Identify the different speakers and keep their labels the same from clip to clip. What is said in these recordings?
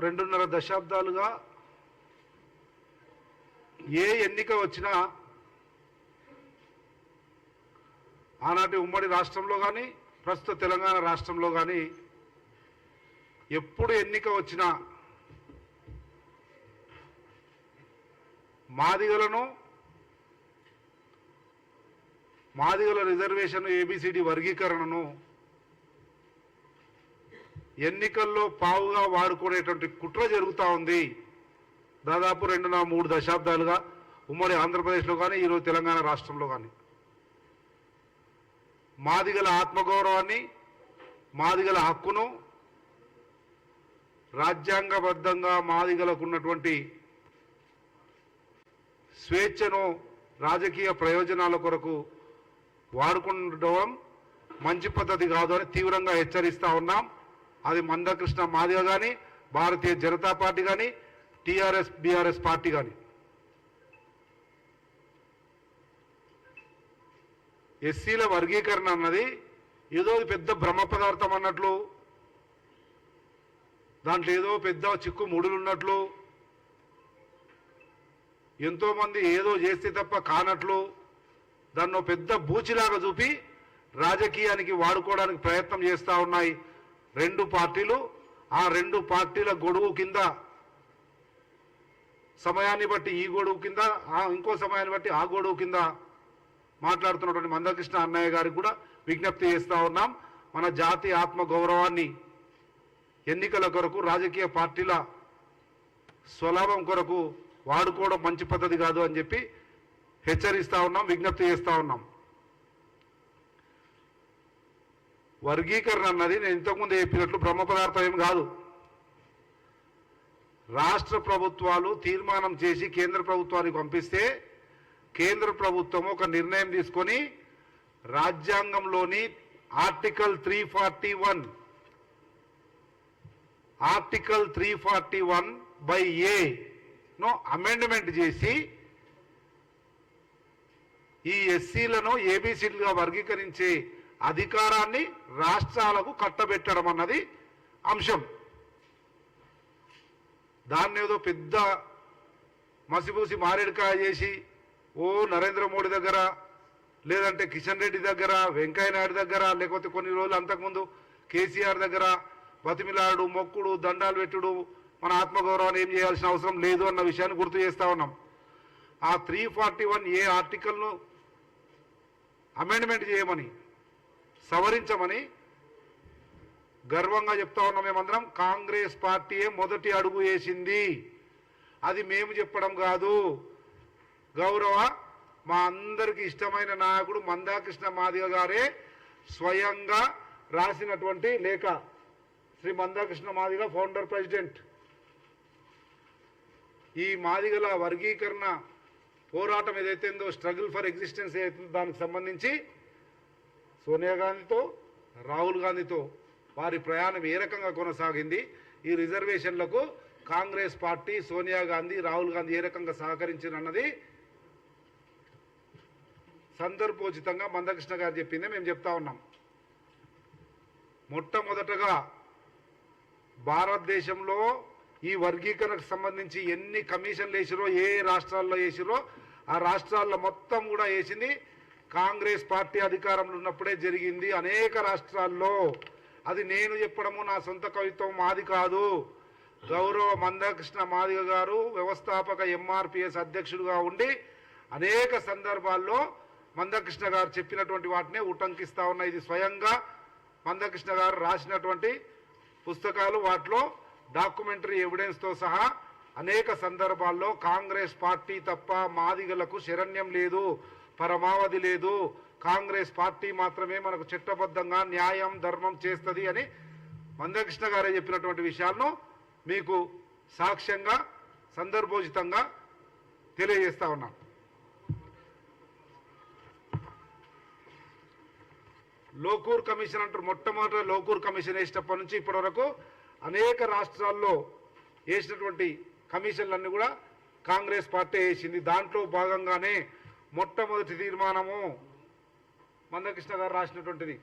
Speaker 1: రెండున్నర దశాబ్దాలుగా ఏ ఎన్నిక వచ్చినా ఆనాటి ఉమ్మడి రాష్ట్రంలో కానీ ప్రస్తుత తెలంగాణ రాష్ట్రంలో కానీ ఎప్పుడు ఎన్నిక వచ్చినా మాదిగల రిజర్వేషన్ ఏబిసిడి వర్గీకరణను ఎన్నికల్లో పావుగా వాడుకునేటువంటి కుట్ర జరుగుతూ ఉంది. దాదాపు 2-3 దశాబ్దాలుగా ఉమ్మడి ఆంధ్రప్రదేశ్లో కానీ ఈరోజు తెలంగాణ రాష్ట్రంలో కానీ మాదిగల ఆత్మగౌరవాన్ని, మాదిగల హక్కును, రాజ్యాంగబద్ధంగా మాదిగలకు ఉన్నటువంటి స్వేచ్ఛను రాజకీయ ప్రయోజనాల కొరకు వాడుకుండడం మంచి పద్ధతి కాదు అని తీవ్రంగా హెచ్చరిస్తూ ఉన్నాం. అది మందకృష్ణ మాదిగ కానీ, భారతీయ జనతా పార్టీ కానీ, టీఆర్ఎస్ బీఆర్ఎస్ పార్టీ కానీ. ఎస్సీల వర్గీకరణ అన్నది ఏదో పెద్ద బ్రహ్మ పదార్థం అన్నట్లు, దాంట్లో ఏదో పెద్ద చిక్కు ముడులు ఉన్నట్లు, ఎంతోమంది ఏదో చేస్తే తప్ప కానట్లు దాన్ని పెద్ద బూచిలాగా చూపి రాజకీయానికి వాడుకోవడానికి ప్రయత్నం చేస్తూ ఉన్నాయి రెండు పార్టీలు. ఆ రెండు పార్టీల గొడుగు కింద సమయాన్ని బట్టి ఈ గొడుగు కింద, ఇంకో సమయాన్ని బట్టి ఆ గొడుగు కింద మాట్లాడుతున్నటువంటి మందకృష్ణ అన్నయ్య గారికి కూడా విజ్ఞప్తి చేస్తూ ఉన్నాం. మన జాతి ఆత్మ గౌరవాన్ని ఎన్నికల కొరకు, రాజకీయ పార్టీల స్వలాభం కొరకు వాడుకోవడం మంచి పద్ధతి కాదు అని చెప్పి హెచ్చరిస్తూ ఉన్నాం, విజ్ఞప్తి చేస్తూ ఉన్నాం. వర్గీకరణ అన్నది నేను ఇంతకుముందు చెప్పినట్లు బ్రహ్మ పదార్థం ఏం కాదు. రాష్ట్ర ప్రభుత్వాలు తీర్మానం చేసి కేంద్ర ప్రభుత్వానికి పంపిస్తే కేంద్ర ప్రభుత్వం ఒక నిర్ణయం తీసుకొని రాజ్యాంగంలోని ఆర్టికల్ 341 ను అమెండ్మెంట్ చేసి ఈ ఎస్సీలను ఏబిసిలుగా వర్గీకరించే అధికారాన్ని రాష్ట్రాలకు కట్టబెట్టడం అన్నది అంశం. దాన్ని ఏదో పెద్ద మసిపూసి మారేడుకాయ చేసి నరేంద్ర మోడీ దగ్గర, లేదంటే కిషన్ రెడ్డి దగ్గర, వెంకయ్య నాయుడు దగ్గర, లేకపోతే కొన్ని రోజులు అంతకుముందు కేసీఆర్ దగ్గర బతిమిలాడు, మొక్కుడు, దండాలు పెట్టుడు, మన ఆత్మగౌరవాన్ని ఏం చేయాల్సిన అవసరం లేదు అన్న విషయాన్ని గుర్తు చేస్తూ ఉన్నాం. ఆ 341A ఆర్టికల్ను అమెండ్మెంట్ చేయమని, సవరించమని గర్వంగా చెప్తా ఉన్నాం. మేమందరం కాంగ్రెస్ పార్టీయే మొదటి అడుగు వేసింది, అది మేము చెప్పడం కాదు. గౌరవ మా అందరికీ ఇష్టమైన నాయకుడు మందాకృష్ణ మాదిగ గారే స్వయంగా రాసినటువంటి లేఖ. Shri Manda Krishna Madiga, founder president. ఈ మాదిగల వర్గీకరణ పోరాటం ఏదైతే ఉందో, స్ట్రగుల్ ఫర్ ఎగ్జిస్టెన్స్ ఏదైతే దానికి సంబంధించి సోనియా గాంధీతో, రాహుల్ గాంధీతో వారి ప్రయాణం ఏ రకంగా కొనసాగింది, ఈ రిజర్వేషన్లకు కాంగ్రెస్ పార్టీ, సోనియా గాంధీ, రాహుల్ గాంధీ ఏ రకంగా సహకరించారన్నది సందర్భోచితంగా మందకృష్ణ గారు చెప్పిందే మేము చెప్తా ఉన్నాం. మొట్టమొదటగా భారతదేశంలో ఈ వర్గీకరణకు సంబంధించి ఎన్ని కమిషన్లు వేసిరో, ఏ రాష్ట్రాల్లో వేసిరో ఆ రాష్ట్రాల్లో మొత్తం కూడా వేసింది కాంగ్రెస్ పార్టీ అధికారంలో ఉన్నప్పుడే జరిగింది. అనేక రాష్ట్రాల్లో. అది నేను చెప్పడము, నా సొంత కవిత్వం మాది కాదు. గౌరవ మందకృష్ణ మాదిగ గారు వ్యవస్థాపక MRPS అధ్యక్షుడిగా ఉండి అనేక సందర్భాల్లో మందకృష్ణ గారు చెప్పినటువంటి వాటినే ఉటంకిస్తా ఉన్నాయి. ఇది స్వయంగా మందకృష్ణ గారు రాసినటువంటి పుస్తకాలు. వాటిలో డాక్యుమెంటరీ ఎవిడెన్స్తో సహా అనేక సందర్భాల్లో కాంగ్రెస్ పార్టీ తప్ప మాదిగలకు శరణ్యం లేదు, పరమావధి లేదు, కాంగ్రెస్ పార్టీ మాత్రమే మనకు చట్టబద్ధంగా న్యాయం, ధర్మం చేస్తుంది అని మందకృష్ణ గారే చెప్పినటువంటి విషయాలను మీకు సాక్ష్యంగా, సందర్భోచితంగా తెలియజేస్తా ఉన్నాం. లోకూర్ కమిషన్ అంటారు. మొట్టమొదటి లోకూర్ కమిషన్ వేసినప్పటి నుంచి ఇప్పటి వరకు అనేక రాష్ట్రాల్లో వేసినటువంటి కమిషన్లన్నీ కూడా కాంగ్రెస్ పార్టీ వేసింది. దాంట్లో భాగంగానే మొట్టమొదటి తీర్మానము మందకృష్ణ గారు రాసినటువంటిది.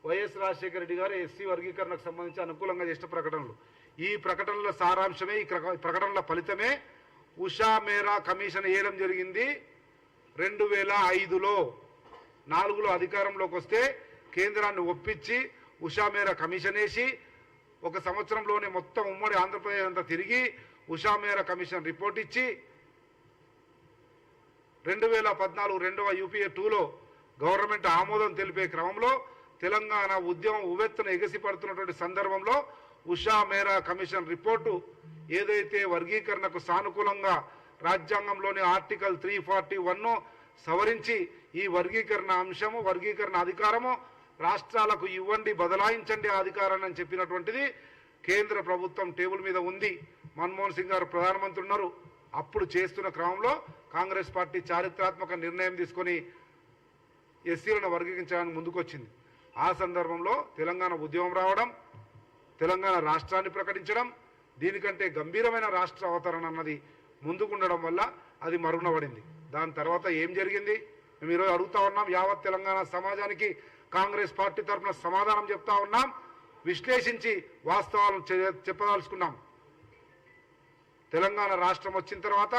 Speaker 1: వైఎస్ రాజశేఖర రెడ్డి గారు ఎస్సీ వర్గీకరణకు సంబంధించి అనుకూలంగా చేసిన ప్రకటనలు. ఈ ప్రకటనల సారాంశమే, ఈ ప్రకటనల ఫలితమే ఉషా మేరా కమిషన్ వేయడం జరిగింది. 2005లో 4లో అధికారంలోకి వస్తే కేంద్రాన్ని ఒప్పించి ఉషా మేరా కమిషన్ వేసి 1 సంవత్సరంలోనే మొత్తం ఉమ్మడి ఆంధ్రప్రదేశ్ అంతా తిరిగి ఉషా మేరా కమిషన్ రిపోర్ట్ ఇచ్చి 2014 రెండవ యూపీఏ 2లో గవర్నమెంట్ ఆమోదం తెలిపే క్రమంలో తెలంగాణ ఉద్యమం ఉవ్వెత్తున ఎగసిపడుతున్నటువంటి సందర్భంలో ఉషా మేరా కమిషన్ రిపోర్టు ఏదైతే వర్గీకరణకు సానుకూలంగా రాజ్యాంగంలోని ఆర్టికల్ 341 సవరించి ఈ వర్గీకరణ అంశము, వర్గీకరణ అధికారము రాష్ట్రాలకు ఇవ్వండి, బదలాయించండి అధికారాన్ని అని చెప్పినటువంటిది కేంద్ర ప్రభుత్వం టేబుల్ మీద ఉంది. మన్మోహన్ సింగ్ గారు ప్రధానమంత్రి ఉన్నారు. అప్పుడు చేస్తున్న క్రమంలో కాంగ్రెస్ పార్టీ చారిత్రాత్మక నిర్ణయం తీసుకొని ఎస్సీలను వర్గీకరించడానికి ముందుకొచ్చింది. ఆ సందర్భంలో తెలంగాణ ఉద్యమం రావడం, తెలంగాణ రాష్ట్రాన్ని ప్రకటించడం, దీనికంటే గంభీరమైన రాష్ట్ర అవతరణ అన్నది ముందుకుండడం వల్ల అది మరుగున పడింది. దాని తర్వాత ఏం జరిగింది మేము ఈరోజు అడుగుతా ఉన్నాం. యావత్ తెలంగాణ సమాజానికి కాంగ్రెస్ పార్టీ తరఫున సమాధానం చెప్తా ఉన్నాం. విశ్లేషించి వాస్తవాలను చెప్పదలుచుకున్నాం. తెలంగాణ రాష్ట్రం వచ్చిన తర్వాత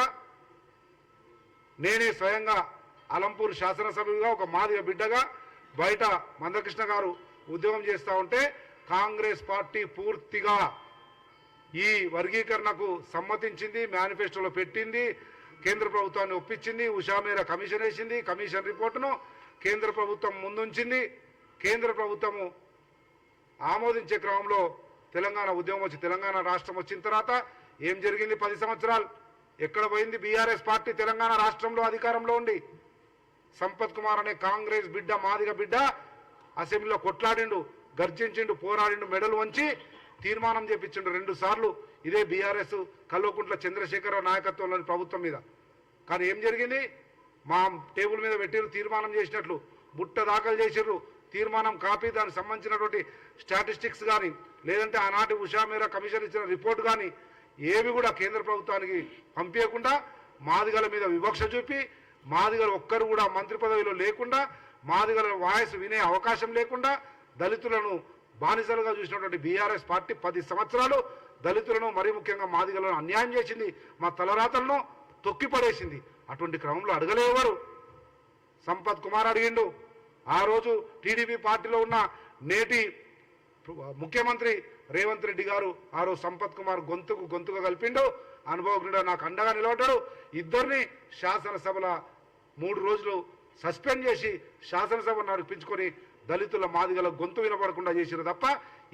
Speaker 1: నేనే స్వయంగా అలంపూర్ శాసనసభ్యుడిగా ఒక మాదిగ బిడ్డగా బయట మందకృష్ణ గారు ఉద్యమం చేస్తూ ఉంటే కాంగ్రెస్ పార్టీ పూర్తిగా ఈ వర్గీకరణకు సమ్మతించింది, మేనిఫెస్టోలో పెట్టింది, కేంద్ర ప్రభుత్వాన్ని ఒప్పించింది, ఉషా మేరా కమిషన్ వేసింది. కమిషన్ రిపోర్టును కేంద్ర ప్రభుత్వం ముందుంచింది. కేంద్ర ప్రభుత్వము ఆమోదించే క్రమంలో తెలంగాణ ఉద్యమం వచ్చి తెలంగాణ రాష్ట్రం వచ్చిన తర్వాత ఏం జరిగింది? 10 సంవత్సరాలు ఎక్కడ పోయింది? బీఆర్ఎస్ పార్టీ తెలంగాణ రాష్ట్రంలో అధికారంలో ఉండి సంపత్ కుమార్ అనే కాంగ్రెస్ బిడ్డ, మాదిగ బిడ్డ అసెంబ్లీలో కొట్లాడిండు, గర్జించిండు, పోరాడిండు, మెడలు వంచి తీర్మానం చేపించిండు 2 సార్లు. ఇదే బీఆర్ఎస్ కల్వకుంట్ల చంద్రశేఖరరావు నాయకత్వంలోని ప్రభుత్వం మీద. కానీ ఏం జరిగింది? మా టేబుల్ మీద పెట్టిరు, తీర్మానం చేసినట్లు బుట్ట దాఖలు చేసిర్రు. తీర్మానం కాపీ, దానికి సంబంధించినటువంటి స్టాటిస్టిక్స్ కానీ లేదంటే ఆనాటి ఉషా మేరా కమిషన్ ఇచ్చిన రిపోర్ట్ కానీ ఏవి కూడా కేంద్ర ప్రభుత్వానికి పంపించకుండా మాదిగల మీద వివక్ష చూపి, మాదిగలు ఒక్కరు కూడా మంత్రి పదవిలో లేకుండా, మాదిగల వాయిస్ వినే అవకాశం లేకుండా దళితులను బానిసలుగా చూసినటువంటి బీఆర్ఎస్ పార్టీ 10 సంవత్సరాలు దళితులను, మరీ ముఖ్యంగా మాదిగలను అన్యాయం చేసింది. మా తలరాతలను తొక్కిపడేసింది. అటువంటి క్రమంలో అడగలేవారు. సంపత్ కుమార్ అడిగిండు. ఆ రోజు టీడీపీ పార్టీలో ఉన్న నేటి ముఖ్యమంత్రి రేవంత్ రెడ్డి గారు ఆ రోజు సంపత్ కుమార్ గొంతుగా కలిపిండు. అనుభవజ్ఞుడు, నాకు అండగా నిలబడ్డాడు. ఇద్దరిని శాసనసభల 3 రోజులు సస్పెండ్ చేసి శాసనసభ నడిపించుకొని దళితుల, మాదిగల గొంతు వినపడకుండా చేసిరు తప్ప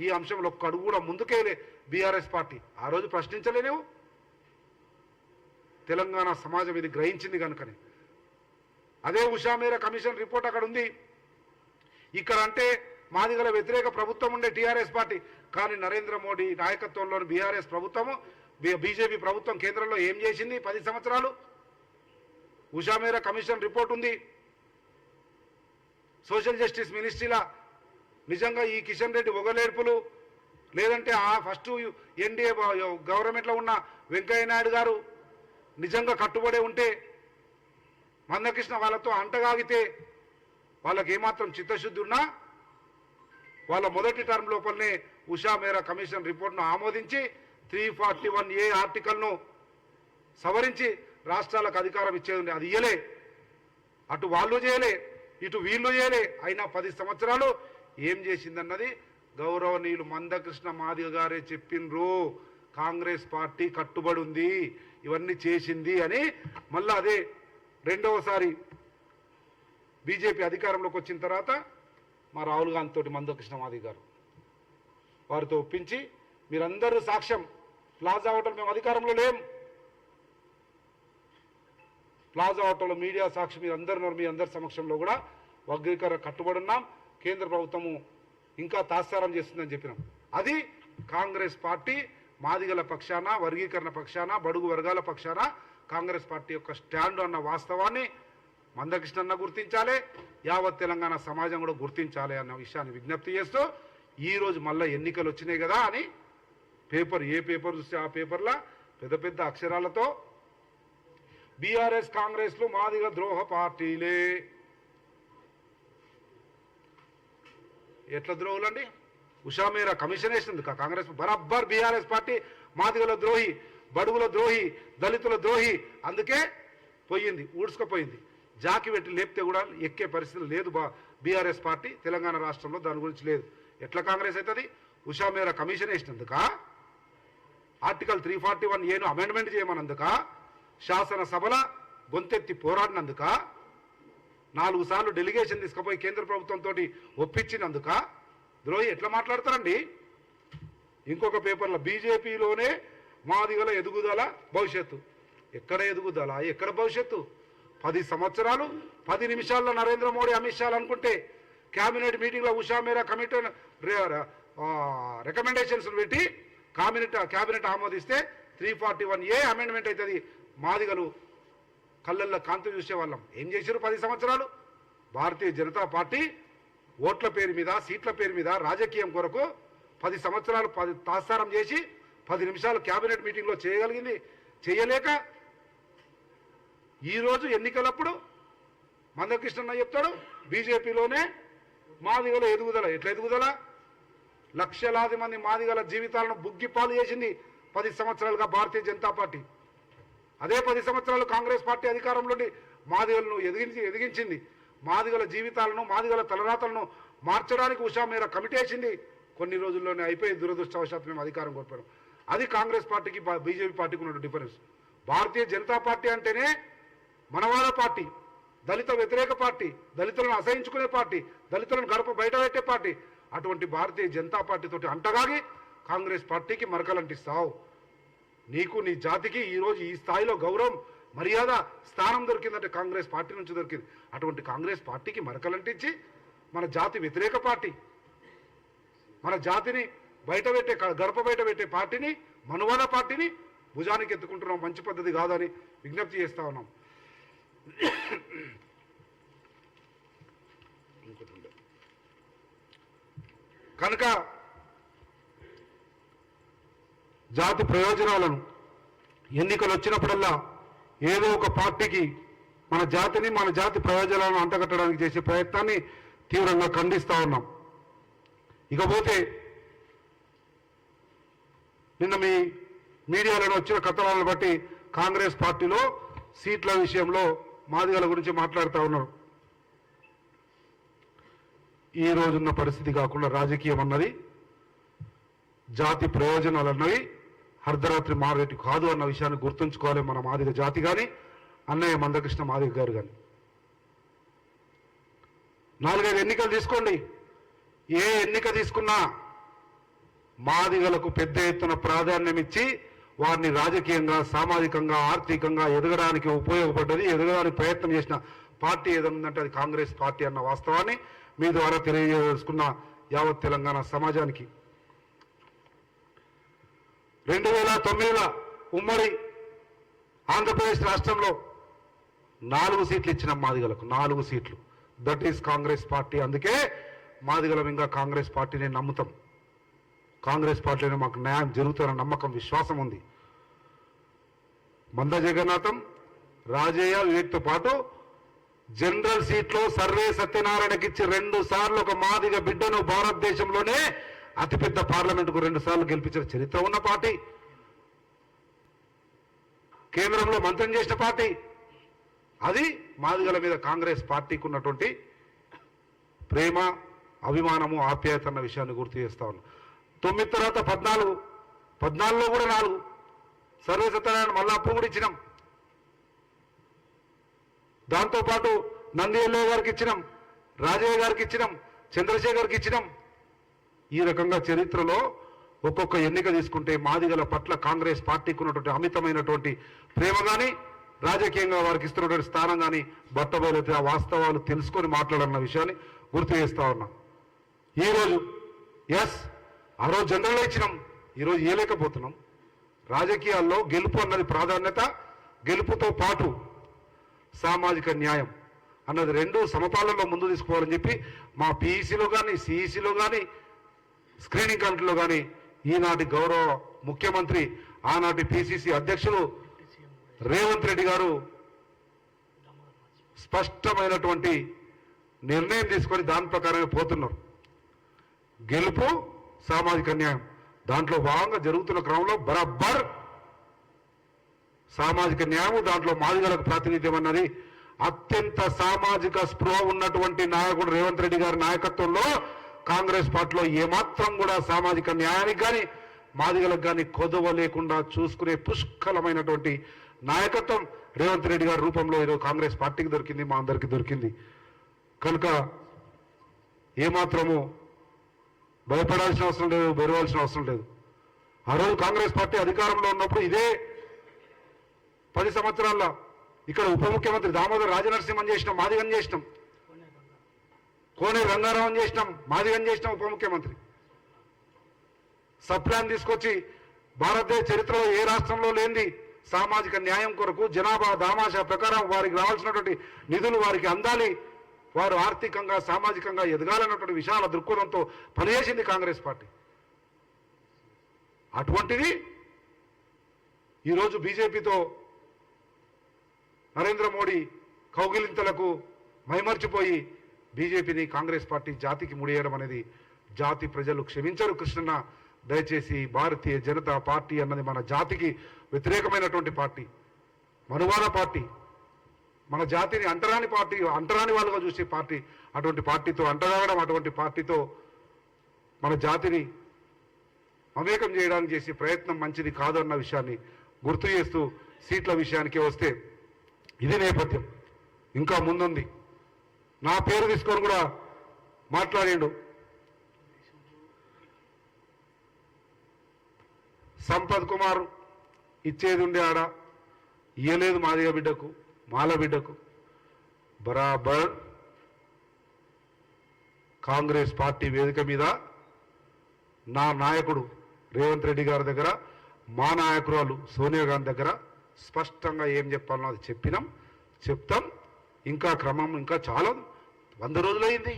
Speaker 1: ఈ అంశంలో ఒక్క అడుగు కూడా ముందుకేలే బీఆర్ఎస్ పార్టీ. ఆ రోజు ప్రశ్నించలేనేవు. తెలంగాణ సమాజం ఇది గ్రహించింది కనుకనే. అదే ఉషా మేరా కమిషన్ రిపోర్ట్ అక్కడ ఉంది. ఇక్కడ అంటే మాదిగల వ్యతిరేక ప్రభుత్వం ఉండే టీఆర్ఎస్ పార్టీ. కానీ నరేంద్ర మోడీ నాయకత్వంలోని బీఆర్ఎస్ ప్రభుత్వము, బీజేపీ ప్రభుత్వం కేంద్రంలో ఏం చేసింది? 10 సంవత్సరాలు ఉషా మేరా కమిషన్ రిపోర్ట్ ఉంది. సోషల్ జస్టిస్ మినిస్ట్రీలా నిజంగా ఈ కిషన్ రెడ్డి ఒగలేర్పులు, లేదంటే ఆ ఫస్ట్ ఎన్డీఏ గవర్నమెంట్లో ఉన్న వెంకయ్య నాయుడు గారు నిజంగా కట్టుబడే ఉంటే, మందకృష్ణ వాళ్ళతో అంటగాగితే, వాళ్ళకి ఏమాత్రం చిత్తశుద్ధి ఉన్నా వాళ్ళ మొదటి టర్మ్ లోపలనే ఉషా మేరా కమిషన్ రిపోర్ట్ను ఆమోదించి 341A ఆర్టికల్ను సవరించి రాష్ట్రాలకు అధికారం ఇచ్చేది ఉంది. అది ఇయ్యలే. అటు వాళ్ళు చేయలే, ఇటు వీళ్ళు చేయలే. అయినా 10 సంవత్సరాలు ఏం చేసిందన్నది గౌరవనీయులు మందకృష్ణ మాదిగ గారే చెప్పిండ్రు. కాంగ్రెస్ పార్టీ కట్టుబడి ఉంది, ఇవన్నీ చేసింది అని. మళ్ళీ అదే రెండవసారి బీజేపీ అధికారంలోకి వచ్చిన తర్వాత మా రాహుల్ గాంధీ తోటి మందకృష్ణ మాదిగ గారు వారితో ఒప్పించి, మీరందరూ సాక్ష్యం, ప్లాజా హోటల్ మేము అధికారంలో లేం, ప్లాజా హోటల్లో మీడియా సాక్షి, మీరందరూ మీ అందరి సమక్షంలో కూడా వర్గీకరణ కట్టుబడి ఉన్నాం, కేంద్ర ప్రభుత్వము ఇంకా తాత్సారం చేస్తుందని చెప్పినాం. అది కాంగ్రెస్ పార్టీ మాదిగల పక్షాన, వర్గీకరణ పక్షాన, బడుగు వర్గాల పక్షాన కాంగ్రెస్ పార్టీ యొక్క స్టాండ్ అన్న వాస్తవాన్ని మందకృష్ణ అన్న గుర్తించాలి, యావత్ తెలంగాణ సమాజం కూడా గుర్తించాలి అన్న విషయాన్ని విజ్ఞప్తి చేస్తూ, ఈరోజు మళ్ళీ ఎన్నికలు వచ్చినాయి కదా అని పేపర్, ఏ పేపర్ చూస్తే ఆ పేపర్లో పెద్ద పెద్ద అక్షరాలతో బీఆర్ఎస్ కాంగ్రెస్లు మాదిగ ద్రోహ పార్టీలే. ఎట్లా ద్రోహులండి? ఉషా మీరా కమిషన్ వేసింది కాంగ్రెస్ బరాబర్ బీఆర్ఎస్ పార్టీ మాదిగల ద్రోహి, బడుగుల ద్రోహి, దళితుల ద్రోహి, అందుకే పోయింది, ఊడ్చుకుపోయింది. జాకి పెట్టి లేపితే కూడా ఎక్కే పరిస్థితి లేదు బీఆర్ఎస్ పార్టీ తెలంగాణ రాష్ట్రంలో, దాని గురించి లేదు. ఎట్లా కాంగ్రెస్ అవుతుంది? ఉషా మీరా కమిషన్ వేసినందుక, ఆర్టికల్ 341A అమెండ్మెంట్ చేయమన్నందుక, శాసనసభల గొంతెత్తి పోరాడినందుక, 4 సార్లు డెలిగేషన్ తీసుకుపోయి కేంద్ర ప్రభుత్వంతో ఒప్పించినందుక ద్రోహి ఎట్లా మాట్లాడతారండి? ఇంకొక పేపర్లో బీజేపీలోనే మాదిగల ఎదుగుదల భవిష్యత్తు. ఎక్కడ ఎదుగుదల, ఎక్కడ భవిష్యత్తు? 10 సంవత్సరాలు 10 నిమిషాల్లో నరేంద్ర మోడీ, అమిత్ షా అనుకుంటే క్యాబినెట్ మీటింగ్లో ఉషా మీరా కమిటీ రికమెండేషన్స్ పెట్టి క్యాబినెట్ ఆమోదిస్తే 341A అమెండ్మెంట్ అవుతుంది. మాదిగలు కళ్ళల్లో కాంతి చూసేవాళ్ళం. ఏం చేశారు 10 సంవత్సరాలు? భారతీయ జనతా పార్టీ ఓట్ల పేరు మీద, సీట్ల పేరు మీద రాజకీయం కొరకు 10 సంవత్సరాలు తాత్సారం చేసి 10 నిమిషాలు క్యాబినెట్ మీటింగ్లో చేయగలిగింది. చేయలేక ఈరోజు ఎన్నికలప్పుడు మందకృష్ణన్న చెప్తాడు బీజేపీలోనే మాదిగల ఎదుగుదల. ఎట్లా ఎదుగుదల? లక్షలాది మంది మాదిగల జీవితాలను బుగ్గిపాలు చేసింది 10 సంవత్సరాలుగా భారతీయ జనతా పార్టీ. అదే 10 సంవత్సరాలు కాంగ్రెస్ పార్టీ అధికారంలోని మాదిగలను ఎదిగించింది. మాదిగల జీవితాలను, మాదిగల తలరాతలను మార్చడానికి ఉషా మీరా కమిటీ వేసింది. కొన్ని రోజుల్లోనే అయిపోయి దురదృష్టవశాత్తు మేము అధికారం కోల్పోయాం. అది కాంగ్రెస్ పార్టీకి బీజేపీ పార్టీకి ఉన్న డిఫరెన్స్. భారతీయ జనతా పార్టీ అంటేనే మనవాద పార్టీ, దళిత వ్యతిరేక పార్టీ, దళితులను అసహించుకునే పార్టీ, దళితులను గడప బయట పెట్టే పార్టీ. అటువంటి భారతీయ జనతా పార్టీతోటి అంటగాగి కాంగ్రెస్ పార్టీకి మరకలంటిస్తావు. నీకు, నీ జాతికి ఈరోజు ఈ స్థాయిలో గౌరవం, మర్యాద, స్థానం దొరికిందంటే కాంగ్రెస్ పార్టీ నుంచి దొరికింది. అటువంటి కాంగ్రెస్ పార్టీకి మరకలంటించి మన జాతి వ్యతిరేక పార్టీ, మన జాతిని గడప బయట పెట్టే పార్టీని, మనువాద పార్టీని భుజానికి ఎత్తుకుంటున్నాం. మంచి పద్ధతి కాదని విజ్ఞప్తి చేస్తా ఉన్నాం. కనుక జాతి ప్రయోజనాలను ఎన్నికలు వచ్చినప్పుడల్లా ఏదో ఒక పార్టీకి మన జాతిని, మన జాతి ప్రయోజనాలను అంటగట్టడానికి చేసే ప్రయత్నాన్ని తీవ్రంగా ఖండిస్తా ఉన్నాం. ఇకపోతే నిన్న మీ మీడియాలో వచ్చిన కథనాలను బట్టి కాంగ్రెస్ పార్టీలో సీట్ల విషయంలో మాదిగల గురించి మాట్లాడుతూ ఉన్నారు. ఈ రోజున్న పరిస్థితి కాకుండా రాజకీయం అన్నది, జాతి ప్రయోజనాలు అన్నవి అర్ధరాత్రి మారేటి కాదు అన్న విషయాన్ని గుర్తుంచుకోవాలి మన మాదిగ జాతి కానీ, అన్నయ్య మందకృష్ణ మాదిగ గారు కానీ. 4-5 ఎన్నికలు తీసుకోండి, ఏ ఎన్నిక తీసుకున్నా మాదిగలకు పెద్ద ఎత్తున ప్రాధాన్యం ఇచ్చి వారిని రాజకీయంగా, సామాజికంగా, ఆర్థికంగా ఎదగడానికి ఉపయోగపడ్డది, ఎదగడానికి ప్రయత్నం చేసిన పార్టీ ఏదైందంటే అది కాంగ్రెస్ పార్టీ అన్న వాస్తవాన్ని మీ ద్వారా తెలియజేసుకున్న యావత్ తెలంగాణ సమాజానికి. 2009 ఉమ్మడి ఆంధ్రప్రదేశ్ రాష్ట్రంలో 4 సీట్లు ఇచ్చినాం మాదిగలకు, 4 సీట్లు. That is Congress party. అందుకే మాదిగలం ఇంకా కాంగ్రెస్ పార్టీని నమ్ముతాం. కాంగ్రెస్ పార్టీలో మాకు న్యాయం జరుగుతున్న నమ్మకం, విశ్వాసం ఉంది. మంద జగన్నాథం, రాజయ్య, వివేక్తో పాటు జనరల్ సీట్లో సర్వే సత్యనారాయణకి ఇచ్చి 2 సార్లు ఒక మాదిగ బిడ్డను భారతదేశంలోనే అతిపెద్ద పార్లమెంటుకు 2 సార్లు గెలిపించిన చరిత్ర ఉన్న పార్టీ, కేంద్రంలో మంత్రం చేసిన పార్టీ. అది మాదిగల మీద కాంగ్రెస్ పార్టీకి ఉన్నటువంటి ప్రేమ, అభిమానము, ఆప్యాయత అన్న విషయాన్ని గుర్తు చేస్తా ఉన్నాం. 9 తర్వాత 14లో కూడా 4 సర్వే సత్యనారాయణ మళ్ళా అప్పుడు కూడా ఇచ్చినాం. దాంతోపాటు నంది ఎల్లయ్య గారికి ఇచ్చినాం, రాజయ్య గారికి ఇచ్చినాం, చంద్రశేఖర్కి ఇచ్చినాం. ఈ రకంగా చరిత్రలో ఒక్కొక్క ఎన్నిక తీసుకుంటే మాదిగల పట్ల కాంగ్రెస్ పార్టీకి ఉన్నటువంటి అమితమైనటువంటి ప్రేమ కానీ, రాజకీయంగా వారికి ఇస్తున్నటువంటి స్థానం కానీ బట్టబయలైతే ఆ వాస్తవాలు తెలుసుకొని మాట్లాడాలన్న విషయాన్ని గుర్తు చేస్తా ఉన్నా. ఈరోజు ఆ రోజు జనరల్లో ఇచ్చినాం, ఈరోజు ఇవ్వలేకపోతున్నాం. రాజకీయాల్లో గెలుపు అన్నది ప్రాధాన్యత, గెలుపుతో పాటు సామాజిక న్యాయం అన్నది 2 సమపాలనలో ముందు తీసుకోవాలని చెప్పి మా పీఈసీలో కానీ, సిఈసీలో కానీ, స్క్రీనింగ్ కమిటీలో కానీ ఈనాటి గౌరవ ముఖ్యమంత్రి, ఆనాటి పిసిసి అధ్యక్షులు రేవంత్ రెడ్డి గారు స్పష్టమైనటువంటి నిర్ణయం తీసుకొని దాని ప్రకారమే పోతున్నారు. గెలుపు సామాజిక న్యాయం. దాంట్లో భాగంగా జరుగుతున్న క్రమంలో బరాబర్ సామాజిక న్యాయం, దాంట్లో మాదిగలకు ప్రాతినిధ్యం అన్నది అత్యంత సామాజిక స్పృహ ఉన్నటువంటి నాయకుడు రేవంత్ రెడ్డి గారి నాయకత్వంలో కాంగ్రెస్ పార్టీలో ఏమాత్రం కూడా సామాజిక న్యాయానికి కానీ మాదిగలకు కానీ కొదవ లేకుండా చూసుకునే పుష్కలమైనటువంటి నాయకత్వం రేవంత్ రెడ్డి గారి రూపంలో ఈరోజు కాంగ్రెస్ పార్టీకి దొరికింది, మా అందరికీ దొరికింది. కనుక ఏమాత్రము భయపడాల్సిన అవసరం లేదు, బెరవాల్సిన అవసరం లేదు. ఆ రోజు కాంగ్రెస్ పార్టీ అధికారంలో ఉన్నప్పుడు ఇదే 10 సంవత్సరాల్లో ఇక్కడ ఉప ముఖ్యమంత్రి దామోదర్ రాజనరసింహన్ చేసినాం, మాదిగన్ చేసినాం. కోనే రంగారావు చేసినాం, మాదిగన్ చేసినాం ఉప ముఖ్యమంత్రి. సబ్ ప్లాన్ తీసుకొచ్చి భారతదేశ చరిత్రలో ఏ రాష్ట్రంలో లేనిది సామాజిక న్యాయం కొరకు జనాభా దామాషా ప్రకారం వారికి రావాల్సినటువంటి నిధులు వారికి అందాలి, వారు ఆర్థికంగా సామాజికంగా ఎదగాలన్నటువంటి విశాల దృక్పథంతో పనిచేసింది కాంగ్రెస్ పార్టీ. అటువంటిది ఈరోజు బీజేపీతో నరేంద్ర మోడీ కౌగిలింతలకు మైమర్చిపోయి బీజేపీని కాంగ్రెస్ పార్టీ జాతికి ముడియడం అనేది జాతి ప్రజలు క్షమించరు. కృష్ణన్న, దయచేసి భారతీయ జనతా పార్టీ అన్నది మన జాతికి వ్యతిరేకమైనటువంటి పార్టీ, మనువాద పార్టీ, మన జాతిని అంటరాని పార్టీ, అంటరాని వాళ్ళుగా చూసే పార్టీ. అటువంటి పార్టీతో అంటరాగడం, అటువంటి పార్టీతో మన జాతిని మమేకం చేయడానికి చేసే ప్రయత్నం మంచిది కాదన్న విషయాన్ని గుర్తు చేస్తూ సీట్ల విషయానికి వస్తే ఇది నేపథ్యం. ఇంకా ముందుంది. నా పేరు తీసుకొని కూడా మాట్లాడిండు. సంపత్ కుమార్ ఇచ్చేది ఉండే ఆడ ఇయ్యలేదు మాదిగ బిడ్డకు, మాల బిడ్డకు. బరాబర్ కాంగ్రెస్ పార్టీ వేదిక మీద నా నాయకుడు రేవంత్ రెడ్డి గారి దగ్గర, మా నాయకురాలు సోనియా గాంధీ దగ్గర స్పష్టంగా ఏం చెప్పాలనో అది చెప్పినాం, చెప్తాం. ఇంకా క్రమం ఇంకా చాలా 100 రోజులైంది.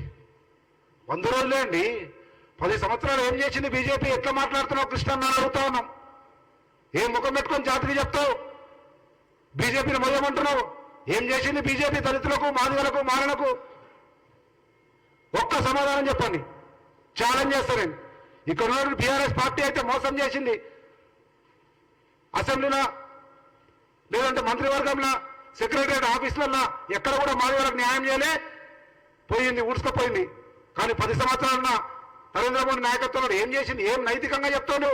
Speaker 1: 100 రోజులే అండి. 10 సంవత్సరాలు ఏం చేసింది బీజేపీ? ఎట్లా మాట్లాడుతున్నావు కృష్ణన్న అని అడుగుతా ఉన్నాం. ఏం ముఖం పెట్టుకొని జాతికి చెప్తావు? బీజేపీని మొదలమంటున్నావు. ఏం చేసింది బీజేపీ దళితులకు, మాదిగలకు, మాలలకు? ఒక్క సమాధానం చెప్పండి. ఛాలెంజ్ చేస్తారండి. ఇక్కడ ఉన్న టీఆర్ఎస్ పార్టీ అయితే మోసం చేసింది. అసెంబ్లీలో లేదంటే మంత్రివర్గంలో, సెక్రటరియట్ ఆఫీసులలో ఎక్కడ కూడా మాదిగలకు న్యాయం చేయలే, పోయింది, ఊడ్చుకుపోయింది. కానీ 10 సంవత్సరాల నరేంద్ర మోడీ నాయకత్వంలో ఏం చేసింది? ఏం నైతికంగా చెప్తావు?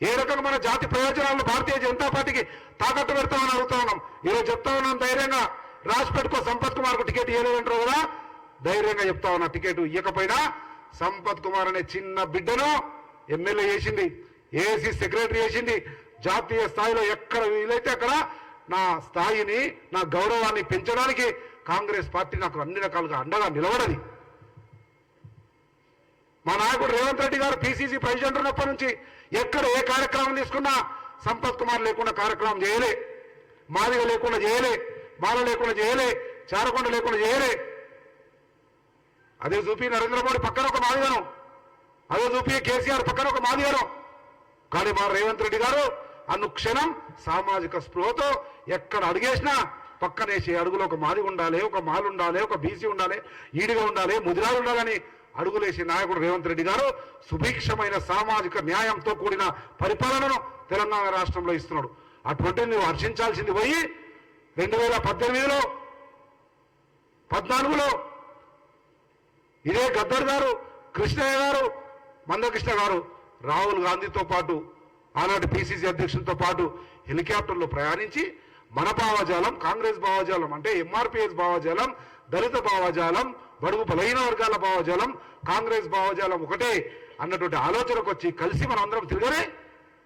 Speaker 1: ఏ రకంగా మన జాతి ప్రయోజనాలను భారతీయ జనతా పార్టీకి తాకట్టు పెడతామని అడుగుతా ఉన్నాం. ఈరోజు చెప్తా ఉన్నాం ధైర్యంగా, రాసి పెట్టుకో. సంపత్ కుమార్కు టికెట్ ఇవ్వలేదంటారు కదా, ధైర్యంగా చెప్తా ఉన్నా. టికెట్ ఇవ్వకపోయినా సంపత్ కుమార్ అనే చిన్న బిడ్డను ఎమ్మెల్యే చేసింది, ఏసీ సెక్రటరీ చేసింది. జాతీయ స్థాయిలో ఎక్కడ వీలైతే అక్కడ నా స్థాయిని, నా గౌరవాన్ని పెంచడానికి కాంగ్రెస్ పార్టీ నాకు అన్ని రకాలుగా అండగా నిలబడది. మా నాయకుడు రేవంత్ రెడ్డి గారు పిసిసి ప్రెసిడెంట్ ఉన్నప్పటి నుంచి ఎక్కడ ఏ కార్యక్రమం తీసుకున్నా సంపత్ కుమార్ లేకుండా కార్యక్రమం చేయలే, మాదిగ లేకుండా చేయలే, మాల లేకుండా చేయలే, చారకొండ లేకుండా చేయలే. అదే చూపి నరేంద్ర మోడీ పక్కన ఒక మాదిగను, అదే చూపి కేసీఆర్ పక్కన ఒక మాదిగను. కానీ మా రేవంత్ రెడ్డి గారు అనుక్షణం సామాజిక స్పృహతో ఎక్కడ అడుగేసినా పక్కనేసి అడుగులో ఒక మాదిగ ఉండాలి, ఒక మాలు ఉండాలి, ఒక బీసీ ఉండాలి, ఈడిగా ఉండాలి, ముదిరాలు ఉండాలని అడుగులేసి నాయకుడు రేవంత్ రెడ్డి గారు సుభిక్షమైన సామాజిక న్యాయంతో కూడిన పరిపాలనను తెలంగాణ రాష్ట్రంలో ఇస్తున్నాడు. అటువంటి నువ్వు హర్షించాల్సింది పోయి 2018లో 14లో ఇదే గద్దర్ గారు, కృష్ణయ్య గారు, మందకృష్ణ గారు రాహుల్ గాంధీతో పాటు ఆనాటి పిసిసి అధ్యక్షులతో పాటు హెలికాప్టర్లో ప్రయాణించి మన భావజాలం, కాంగ్రెస్ భావజాలం అంటే ఎంఆర్పిఎస్ భావజాలం, దళిత భావజాలం, బడుగు బలహీన వర్గాల భావజాలం, కాంగ్రెస్ భావజాలం ఒకటే అన్నటువంటి ఆలోచనకు వచ్చి కలిసి మనందరం తిరగలే.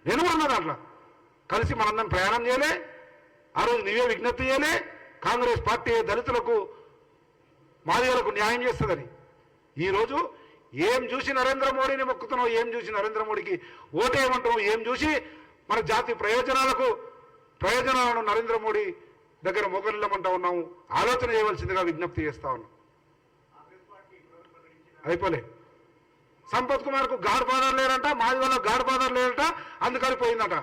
Speaker 1: నేను కూడా దాంట్లో కలిసి మనందరం ప్రయాణం చేయలే. ఆ రోజు నీవే విజ్ఞప్తి చేయలే, కాంగ్రెస్ పార్టీ దళితులకు, మాదిగలకు న్యాయం చేస్తుందని. ఈరోజు ఏం చూసి నరేంద్ర మోడీని మొక్కుతున్నావు? ఏం చూసి నరేంద్ర మోడీకి ఓటేయమంటున్నావు? ఏం చూసి మన జాతి ప్రయోజనాలను నరేంద్ర మోడీ దగ్గర మోకరిల్లమంటా ఉన్నాము? ఆలోచన చేయవలసిందిగా విజ్ఞప్తి చేస్తా ఉన్నాం. అయిపోలే. సంపత్ కుమార్కు గాడ్ ఫాదర్ లేరంట, మాదిగలో గాడ్ ఫాదర్ లేరంట, అందుకని పోయిందట.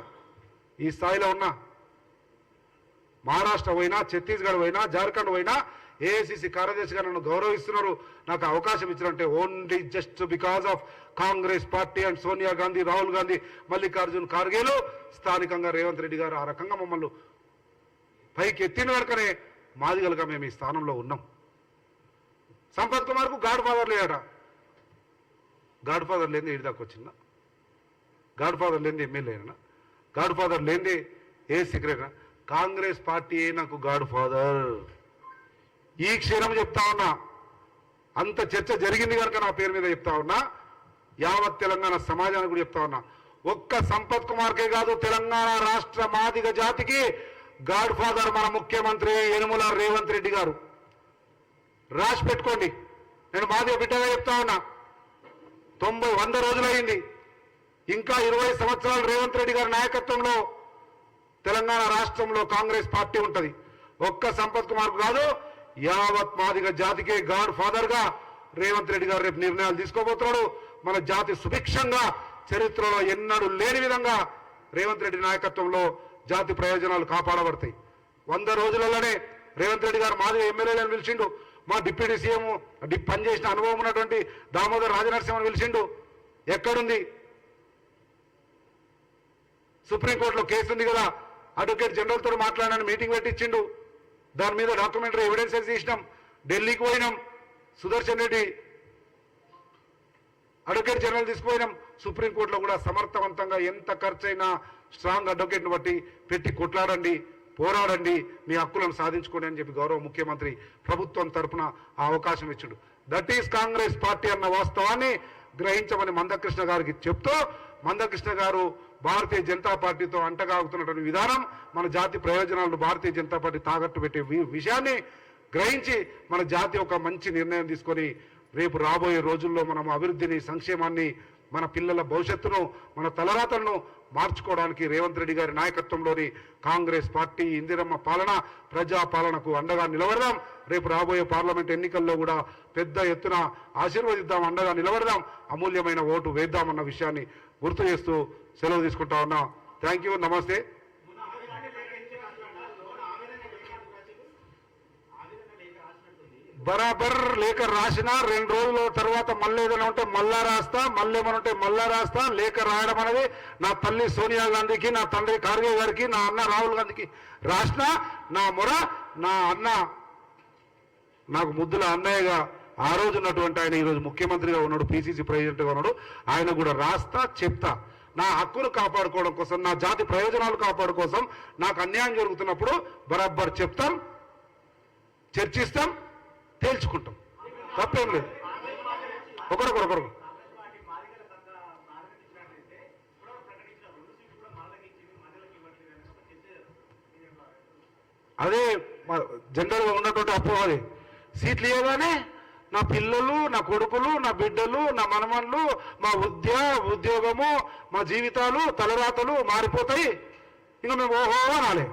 Speaker 1: ఈ స్థాయిలో ఉన్న మహారాష్ట్ర పోయినా, ఛత్తీస్గఢ్ పోయినా, జార్ఖండ్ పోయినా ఏఐసిసి కార్యదర్శిగా నన్ను గౌరవిస్తున్నారు, నాకు అవకాశం ఇచ్చినంటే only just because of Congress party and Sonia Gandhi, Rahul Gandhi, Mallikarjun ఖార్గేలు, స్థానికంగా రేవంత్ రెడ్డి గారు ఆ రకంగా మమ్మల్ని పైకి ఎత్తిన కనుకనే మాదిగలుగా మేము ఈ స్థానంలో ఉన్నాం. సంపత్ కుమార్కు గాడ్ ఫాదర్ లేడట. గాడ్ ఫాదర్ లేని ఏడు దాకా వచ్చిందా? గాడ్ ఫాదర్ లేని ఎమ్మెల్యే అయినా, గాడ్ ఫాదర్ లేని ఏ సెక్రటరీ? కాంగ్రెస్ పార్టీ నాకు గాడ్ ఫాదర్. ఈ క్షణం చెప్తా ఉన్నా, అంత చర్చ జరిగింది కనుక నా పేరు మీద చెప్తా ఉన్నా, యావత్ తెలంగాణ సమాజానికి కూడా చెప్తా ఉన్నా. ఒక్క సంపత్ కుమార్కే కాదు, తెలంగాణ రాష్ట్ర మాదిగ జాతికి గాడ్ ఫాదర్ మన ముఖ్యమంత్రి యనుమల రేవంత్ రెడ్డి గారు. రాసి పెట్టుకోండి. నేను మాదిగ బిడ్డగా చెప్తా ఉన్నా. 100 రోజులైంది. ఇంకా 20 సంవత్సరాలు రేవంత్ రెడ్డి గారి నాయకత్వంలో తెలంగాణ రాష్ట్రంలో కాంగ్రెస్ పార్టీ ఉంటుంది. ఒక్క సంపత్ కుమార్ కాదు, యావత్ మాదిగ జాతికే గాడ్ ఫాదర్ గా రేవంత్ రెడ్డి గారు రేపు నిర్ణయాలు తీసుకోబోతున్నాడు. మన జాతి సుభిక్షంగా చరిత్రలో ఎన్నడూ లేని విధంగా రేవంత్ రెడ్డి నాయకత్వంలో జాతి ప్రయోజనాలు కాపాడబడతాయి. 100 రోజులలోనే రేవంత్ రెడ్డి గారు మాదిగ ఎమ్మెల్యేలను పిలిచిండు. మా డిప్యూటీ సీఎం పనిచేసిన అనుభవం ఉన్నటువంటి దామోదర్ రాజనరసింహను పిలిచిండు. ఎక్కడుంది? సుప్రీంకోర్టులో కేసు ఉంది కదా, అడ్వకేట్ జనరల్ తో మాట్లాడాలని మీటింగ్ పెట్టించిండు. దాని మీద డాక్యుమెంటరీ ఎవిడెన్సెస్ తీసినాం. ఢిల్లీకి పోయినాం, సుదర్శన్ రెడ్డి అడ్వకేట్ జనరల్ తీసుకుపోయినాం. సుప్రీంకోర్టులో కూడా సమర్థవంతంగా ఎంత ఖర్చైనా స్ట్రాంగ్ అడ్వకేట్ను బట్టి పెట్టి కొట్లాడండి, పోరాడండి, మీ హక్కులను సాధించుకోండి అని చెప్పి గౌరవ ముఖ్యమంత్రి ప్రభుత్వం తరఫున ఆ అవకాశం ఇచ్చిండు. దట్ ఈస్ కాంగ్రెస్ పార్టీ అన్న వాస్తవాన్ని గ్రహించమని మందకృష్ణ గారికి చెప్తూ, మందకృష్ణ గారు భారతీయ జనతా పార్టీతో అంటగాగుతున్నటువంటి విధానం మన జాతి ప్రయోజనాలను భారతీయ జనతా పార్టీ తాకట్టు పెట్టే విషయాన్ని గ్రహించి మన జాతి ఒక మంచి నిర్ణయం తీసుకొని రేపు రాబోయే రోజుల్లో మనం అభివృద్ధిని, సంక్షేమాన్ని, మన పిల్లల భవిష్యత్తును, మన తలరాతలను మార్చుకోవడానికి రేవంత్ రెడ్డి గారి నాయకత్వంలోని కాంగ్రెస్ పార్టీ ఇందిరమ్మ పాలన, ప్రజా పాలనకు అండగా నిలబడదాం. రేపు రాబోయే పార్లమెంట్ ఎన్నికల్లో కూడా పెద్ద ఎత్తున ఆశీర్వదిద్దాం, అండగా నిలబడదాం, అమూల్యమైన ఓటు వేద్దామన్న విషయాన్ని గుర్తు చేస్తూ సెలవు తీసుకుంటా ఉన్నా. థ్యాంక్ యూ, నమస్తే. బరాబర్ లేఖ రాసిన 2 రోజుల తర్వాత మళ్ళీ ఏదైనా ఉంటే మళ్ళా రాస్తా, మళ్ళీ ఏమైనా ఉంటే మళ్ళా రాస్తా. లేఖ రాయడం అనేది నా తల్లి సోనియా గాంధీకి, నా తండ్రి ఖార్గే గారికి, నా అన్న రాహుల్ గాంధీకి రాసిన నా మొర, నా అన్న నాకు ముద్దుల అన్నయ్యగా ఆ రోజు ఉన్నటువంటి ఆయన ఈరోజు ముఖ్యమంత్రిగా ఉన్నాడు, పిసిసి ప్రెసిడెంట్గా ఉన్నాడు, ఆయన కూడా రాస్తా, చెప్తా. నా హక్కులు కాపాడుకోవడం కోసం, నా జాతి ప్రయోజనాలు కాపాడు కోసం నాకు అన్యాయం జరుగుతున్నప్పుడు బరాబర్ చెప్తాం, చర్చిస్తాం, తేల్చుకుంటాం. తప్పేం లేదు. ఒకరొకరు అదే జనరల్గా ఉన్నటువంటి అపోహది. సీట్లు ఇవ్వగానే నా పిల్లలు, నా కొడుకులు, నా బిడ్డలు, నా మనమన్లు, మా ఉద్యోగము, మా జీవితాలు, తలరాతలు మారిపోతాయి. ఇంకా మేము ఓహో అనాలి.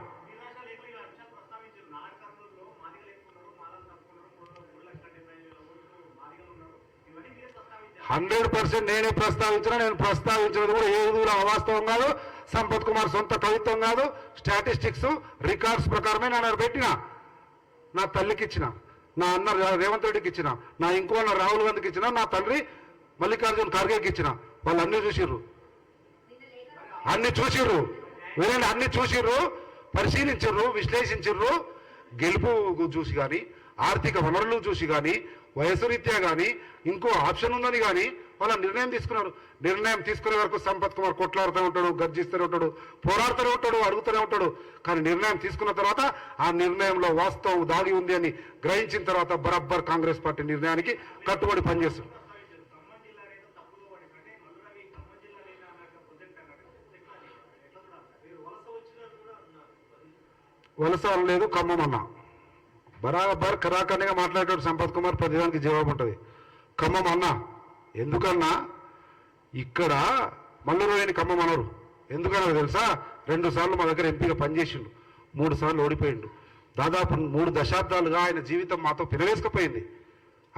Speaker 1: 100% నేనే ప్రస్తావించిన. నేను ప్రస్తావించినది కూడా ఏది అవాస్తవం కాదు, సంపత్ కుమార్ సొంత కవిత్వం కాదు, స్టాటిస్టిక్స్ రికార్డ్స్ ప్రకారమే నేను పెట్టిన. నా తల్లికి ఇచ్చిన, నా అన్న రేవంత్ రెడ్డికి ఇచ్చిన, నా ఇంకో అన్న రాహుల్ గాంధీకి ఇచ్చిన, నా తండ్రి మల్లికార్జున్ ఖార్గేకి ఇచ్చిన. వాళ్ళు అన్ని చూసిర్రు, వీరండి అన్ని చూసిర్రు, పరిశీలించర్రు, విశ్లేషించర్రు. గెలుపు చూసి కానీ, ఆర్థిక వనరులు చూసి కానీ, వయసు రీత్యా కానీ, ఇంకో ఆప్షన్ ఉందని కానీ వాళ్ళ నిర్ణయం తీసుకున్నారు. నిర్ణయం తీసుకునే వరకు సంపత్ కుమార్ కొట్లాడుతూ ఉంటాడు, గర్జిస్తూనే ఉంటాడు, పోరాడుతూనే ఉంటాడు, అడుగుతూనే ఉంటాడు. కానీ నిర్ణయం తీసుకున్న తర్వాత ఆ నిర్ణయంలో వాస్తవం దాగి ఉంది అని గ్రహించిన తర్వాత బరాబర్ కాంగ్రెస్ పార్టీ నిర్ణయానికి కట్టుబడి పనిచేస్తుంది. వలస లేదు, ఖమ్మం అన్నా. బరాబర్ కరాఖండిగా మాట్లాడేటప్పుడు సంపత్ కుమార్ ప్రతిదానికి జవాబు ఉంటుంది. ఖమ్మం అన్నా. ఎందుకన్నా ఇక్కడ మల్లూరుని ఖమ్మం అనరు. ఎందుకన్నా తెలుసా? 2 సార్లు మా దగ్గర ఎంపీగా పనిచేసిండు, 3 సార్లు ఓడిపోయిండు. దాదాపు 3 దశాబ్దాలుగా ఆయన జీవితం మాతో పిలవేసుకుపోయింది.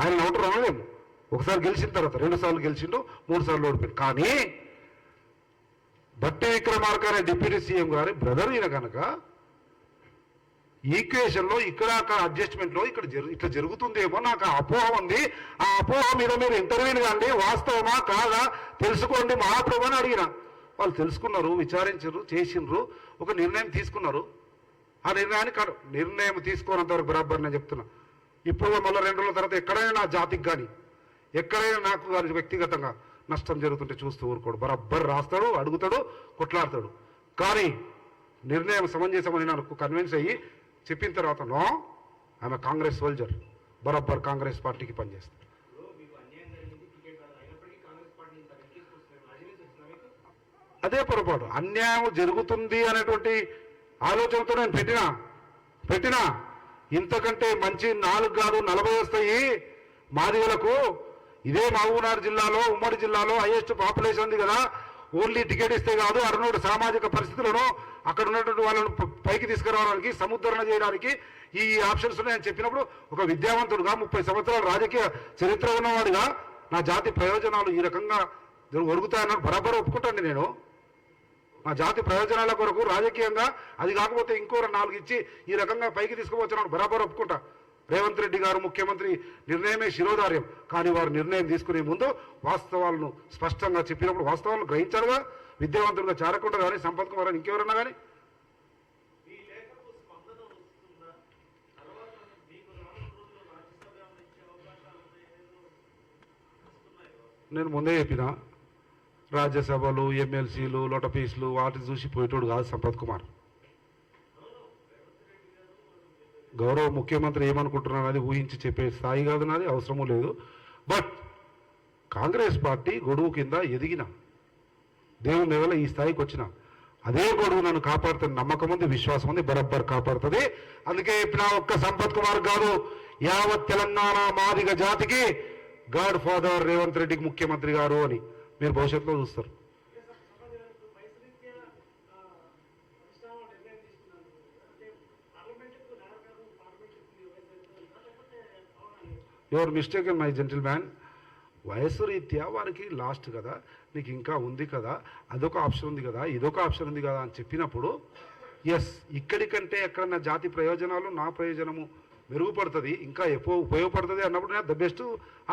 Speaker 1: ఆయన నోటరు అనలేము. ఒకసారి గెలిచిన తర్వాత 2 సార్లు గెలిచిండు, 3 సార్లు ఓడిపోయిండు. కానీ బట్టి విక్రమార్క అనే డిప్యూటీ సీఎం గారి బ్రదర్ ఈయన కనుక ఈక్వేషన్లో ఇక్కడ అక్కడ అడ్జస్ట్మెంట్లో ఇక్కడ ఇట్లా జరుగుతుందేమో నాకు ఆ అపోహ ఉంది. ఆ అపోహ మీద మీరు ఇంటర్వ్యూలు కానీ వాస్తవమా కాదా తెలుసుకోండి మహాప్రభు అని అడిగిన. వాళ్ళు తెలుసుకున్నారు, విచారించారు, చేసిండ్రు, ఒక నిర్ణయం తీసుకున్నారు. ఆ నిర్ణయం తీసుకోనంత వరకు బరాబర్ నేను చెప్తున్నా. ఇప్పుడు మళ్ళీ 2 రోజుల తర్వాత ఎక్కడైనా నా జాతికి కానీ ఎక్కడైనా నాకు కానీ వ్యక్తిగతంగా నష్టం జరుగుతుంటే చూస్తూ ఊరుకోడు. బరాబర్ రాస్తాడు, అడుగుతాడు, కొట్లాడతాడు. కానీ నిర్ణయం సమంజసమని నాకు కన్విన్స్ అయ్యి చెప్పిన తర్వాత నో ఆమె కాంగ్రెస్ సోల్జర్, బరాబర్ కాంగ్రెస్ పార్టీకి పనిచేస్తాడు. అదే పొరపాటు. అన్యాయం జరుగుతుంది అనేటువంటి ఆలోచనతో నేను పెట్టినా ఇంతకంటే మంచి 4 కాదు 40 వస్తాయి మాదిగలకు. ఇదే మహబూబ్నగర్ జిల్లాలో, ఉమ్మడి జిల్లాలో హైయెస్ట్ పాపులేషన్ ఉంది కదా. ఓన్లీ టికెట్ ఇస్తే కాదు, అరుణోడు సామాజిక పరిస్థితులను అక్కడ ఉన్నటువంటి వాళ్ళను పైకి తీసుకురావడానికి, సముద్ధరణ చేయడానికి ఈ ఆప్షన్స్ ఉన్నాయని చెప్పినప్పుడు ఒక విద్యావంతుడుగా 30 సంవత్సరాల రాజకీయ చరిత్ర ఉన్నవాడిగా నా జాతి ప్రయోజనాలు ఈ రకంగా ఒరుగుతాయన్నాడు. బరాబర్ ఒప్పుకుంటాండి నేను. నా జాతి ప్రయోజనాల కొరకు రాజకీయంగా అది కాకపోతే ఇంకో 4 ఇచ్చి ఈ రకంగా పైకి తీసుకువచ్చినాడు. బరాబర్ ఒప్పుకుంటా. రేవంత్ రెడ్డి గారు ముఖ్యమంత్రి నిర్ణయమే శిరోధార్యం. కానీ వారు నిర్ణయం తీసుకునే ముందు వాస్తవాలను స్పష్టంగా చెప్పినప్పుడు వాస్తవాలను గ్రహించారుగా. విద్యావంతులుగా చారకుండా కానీ, సంపత్ కుమార్ ఇంకెవరన్నా కానీ. నేను ముందే చెప్పిన రాజ్యసభలు, ఎమ్మెల్సీలు, లొటపీసులు వాటిని చూసి పోయేటోడు కాదు సంపత్ కుమార్. గౌరవ ముఖ్యమంత్రి ఏమనుకుంటున్నారు అది ఊహించి చెప్పే స్థాయి కాదు నాది, అవసరమూ లేదు. బట్ కాంగ్రెస్ పార్టీ గొడుగు కింద ఎదిగిన దేవుని వల్ల ఈ స్థాయికి వచ్చిన అదే గొడుగు నన్ను కాపాడుతుంది. నమ్మకం ఉంది, విశ్వాసం ఉంది, బరబ్బర్ కాపాడుతుంది. అందుకే ఇప్పుడు ఒక్క సంపత్ కుమార్ కాదు, యావత్ తెలంగాణ మాదిగ జాతికి గాడ్ ఫాదర్ రేవంత్ రెడ్డికి ముఖ్యమంత్రి గారు అని మీరు భవిష్యత్తులో చూస్తారు. Your mistake my gentle man. వయస్సు రీత్యా వారికి లాస్ట్ కదా, నీకు ఇంకా ఉంది కదా, అదొక ఆప్షన్ ఉంది కదా, ఇదొక ఆప్షన్ ఉంది కదా అని చెప్పినప్పుడు ఎస్ ఇక్కడికంటే ఎక్కడన్నా జాతి ప్రయోజనాలు నా ప్రయోజనము మెరుగుపడుతుంది, ఇంకా ఎక్కువ ఉపయోగపడుతుంది అన్నప్పుడు నేను ద బెస్ట్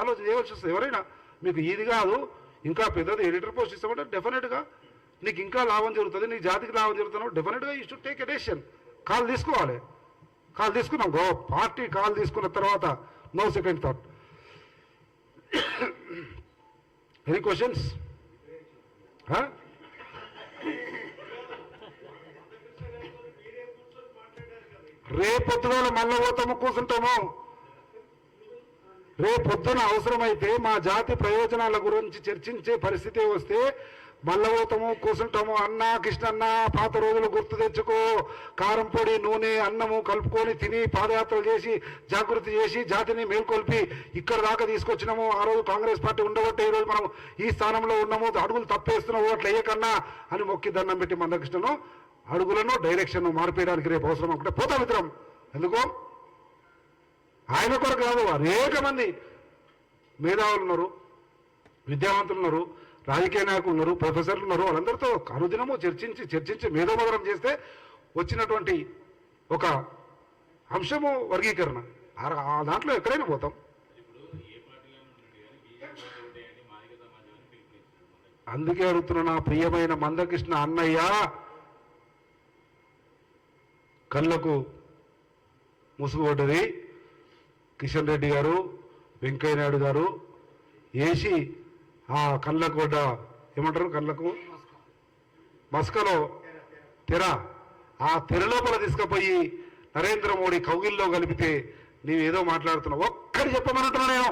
Speaker 1: ఆలోచన చేయవలసి వస్తుంది. ఎవరైనా మీకు ఇది కాదు ఇంకా పెద్దది ఎడిటర్ పోస్ట్ ఇస్తామంటే డెఫినెట్గా నీకు ఇంకా లాభం జరుగుతుంది, నీ జాతికి లాభం జరుగుతున్నప్పుడు డెఫినెట్గా you should take a decision. Call తీసుకోవాలి. కాల్ తీసుకున్నాం గో పార్టీ కాల్ తీసుకున్న తర్వాత no second thought. Any questions? రేపొద్దున మళ్ళీ పోతాము, కూర్చుంటాము. రేపొద్దున అవసరమైతే మా జాతి ప్రయోజనాల గురించి చర్చించే పరిస్థితి వస్తే మల్లవోతము, కూసుంటాము. అన్న కృష్ణన్న పాత రోజులు గుర్తు తెచ్చుకో, కారం పొడి నూనె అన్నము కలుపుకొని తిని పాదయాత్రలు చేసి జాగృతి చేసి జాతిని మేల్కొల్పి ఇక్కడ దాకా తీసుకొచ్చినాము. ఆ రోజు కాంగ్రెస్ పార్టీ ఉండబట్టే ఈరోజు మనం ఈ స్థానంలో ఉన్నాము. అడుగులు తప్పేస్తున్నాము, అట్లా వేయకన్నా అని మొక్కి దండం పెట్టి మందకృష్ణను అడుగులను డైరెక్షన్ మార్పేయడానికి రేపు అవసరం అనుకుంటే పోతా మిత్రం. ఎందుకో ఆయన కొరకు కాదు, అనేక మంది మేధావులు ఉన్నారు, విద్యావంతులు ఉన్నారు, రాజకీయ నాయకులు ఉన్నారు, ప్రొఫెసర్లు ఉన్నారు. వాళ్ళందరితో అనుదినము చర్చించి మేధోమదనం చేస్తే వచ్చినటువంటి ఒక అంశము వర్గీకరణ. ఆ దాంట్లో ఎక్కడైనా పోతాం. అందుకే అడుగుతున్నా, నా ప్రియమైన మందకృష్ణ అన్నయ్య కళ్ళకు ముసుగుపడ్డది. కిషన్ రెడ్డి గారు, వెంకయ్య నాయుడు గారు వేసి ఆ కళ్ళకు పడ్డ ఏమంటారు, కళ్ళకు మస్కలో తెర, ఆ తెర లోపల తీసుకుపోయి నరేంద్ర మోడీ కౌగిల్లో కలిపితే నీవేదో మాట్లాడుతున్నావు. ఒక్కటి చెప్పమనంటున్నా నేను,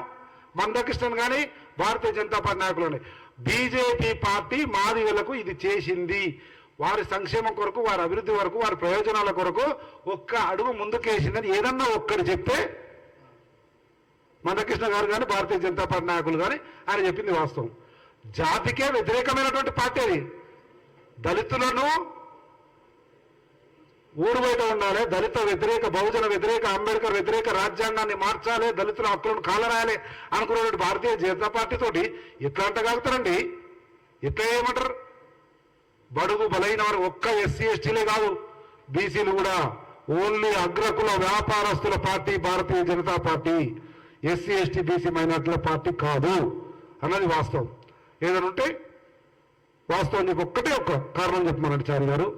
Speaker 1: మందకృష్ణన్ కానీ భారతీయ జనతా పార్టీ నాయకులని. బీజేపీ పార్టీ మాదిగలకు ఇది చేసింది, వారి సంక్షేమం కొరకు, వారి అభివృద్ధి వరకు, వారి ప్రయోజనాల కొరకు ఒక్క అడుగు ముందుకేసిందని ఏదన్నా ఒక్కటి చెప్తే మందకృష్ణ గారు కానీ భారతీయ జనతా పార్టీ నాయకులు కానీ ఆయన చెప్పింది వాస్తవం. జాతికే వ్యతిరేకమైనటువంటి పార్టీ అది. దళితులను ఊరు బయట ఉండాలి, దళిత వ్యతిరేక, బహుజన వ్యతిరేక, అంబేద్కర్ వ్యతిరేక రాజ్యాంగాన్ని మార్చాలి, దళితుల హక్కులను కాలరాయాలి అనుకున్నటువంటి భారతీయ జనతా పార్టీ తోటి ఎట్లా అంటగలుగుతారండి? ఎట్లా ఏమంటారు? బడుగు బలైన వారు ఒక్క ఎస్సీ ఎస్టీలే కాదు, బీసీలు కూడా ఓన్లీ అగ్రకుల వ్యాపారస్తుల party Bharatiya Janata party, SC ST BC మైనార్టీల పార్టీ కాదు అన్నది వాస్తవం. ఏదైనా ఉంటే వాస్తవం నీకు ఒక్కటే ఒక్క కారణం చెప్పమనండి చారి గారు,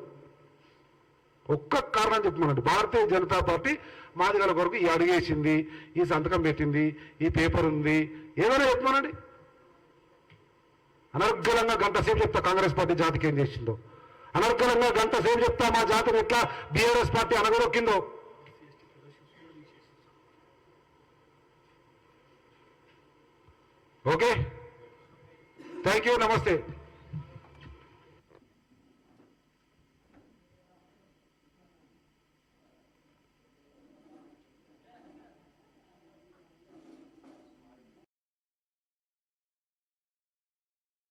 Speaker 1: ఒక్క కారణం చెప్పమనండి. భారతీయ జనతా పార్టీ మాదిగల కొరకు ఈ అడిగేసింది, ఈ సంతకం పెట్టింది, ఈ పేపర్ ఉంది, ఏదైనా చెప్పమనండి. అనర్గళంగా గంట సేపు చెప్తా కాంగ్రెస్ పార్టీ జాతికి ఏం చేసిందో, అనర్గళంగా గంట సేపు చెప్తా మా జాతిని ఎట్లా బీఆర్ఎస్ పార్టీ అనగదొక్కిందో. ఓకే, థ్యాంక్ యూ, నమస్తే.